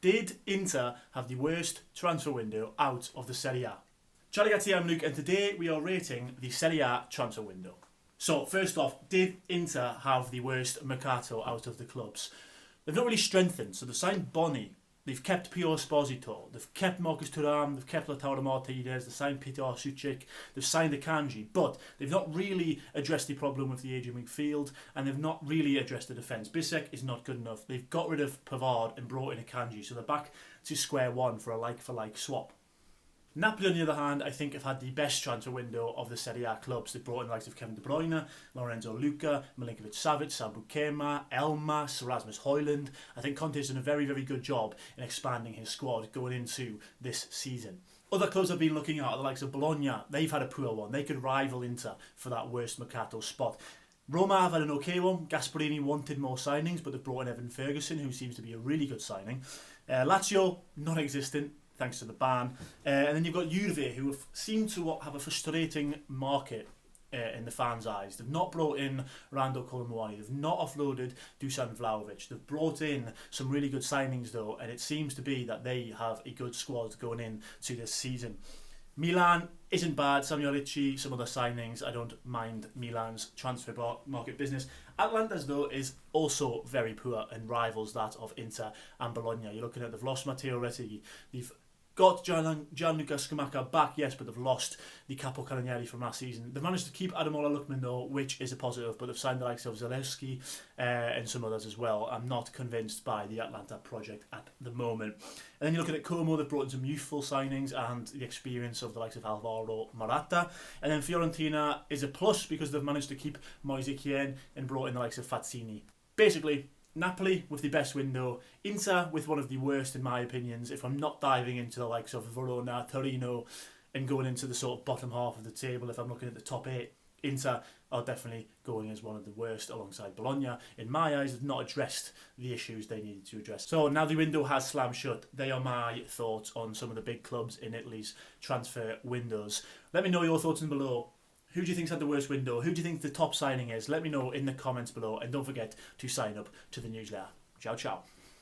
Did Inter have the worst transfer window out of the Serie A? Ciao ragazzi, I'm Luke, and today we are rating the Serie A transfer window. So, first off, did Inter have the worst mercato out of the clubs? They've not really strengthened, so they've signed Boni, they've kept Pio Esposito, they've kept Marcus Thuram, they've kept Lautaro Martinez, they've signed Peter Suchik, they've signed Akanji, but they've not really addressed the problem with the Adrian midfield, and they've not really addressed the defence. Bissek is not good enough. They've got rid of Pavard and brought in Akanji, so they're back to square one for a like-for-like swap. Napoli, on the other hand, I think have had the best transfer window of the Serie A clubs. They've brought in the likes of Kevin De Bruyne, Lorenzo Luca, Milinkovic-Savic, Samu Kema, Elmas, Rasmus Højlund. I think Conte's done a very, very good job in expanding his squad going into this season. Other clubs I've been looking at are the likes of Bologna. They've had a poor one. They could rival Inter for that worst mercato spot. Roma have had an okay one. Gasperini wanted more signings, but they've brought in Evan Ferguson, who seems to be a really good signing. Lazio, non-existent, thanks to the ban. And then you've got Juve, who have seemed to have a frustrating market in the fans' eyes. They've not brought in Rando Kolomuani. They've not offloaded Dusan Vlahovic. They've brought in some really good signings, though, and it seems to be that they have a good squad going into this season. Milan isn't bad. Samuel Ricci, some other signings. I don't mind Milan's transfer market business. Atlanta's, though, is also very poor and rivals that of Inter and Bologna. You're looking at they've lost Matteo Retegui. They've got Gianluca Scamacca back, yes, but they've lost the Capo Canonieri from last season. They've managed to keep Ademola Lookman, though, which is a positive, but they've signed the likes of Zalewski and some others as well. I'm not convinced by the Atlanta project at the moment. And then you're looking at Como. They've brought in some youthful signings and the experience of the likes of Alvaro Morata. And then Fiorentina is a plus because they've managed to keep Moise Kean and brought in the likes of Fazzini. Basically, Napoli with the best window, Inter with one of the worst in my opinions, if I'm not diving into the likes of Verona, Torino and going into the sort of bottom half of the table. If I'm looking at the top 8, Inter are definitely going as one of the worst alongside Bologna. In my eyes, they've not addressed the issues they needed to address. So now the window has slammed shut. They are my thoughts on some of the big clubs in Italy's transfer windows. Let me know your thoughts in below. Who do you think's had the worst window? Who do you think the top signing is? Let me know in the comments below, and don't forget to sign up to the newsletter. Ciao, ciao.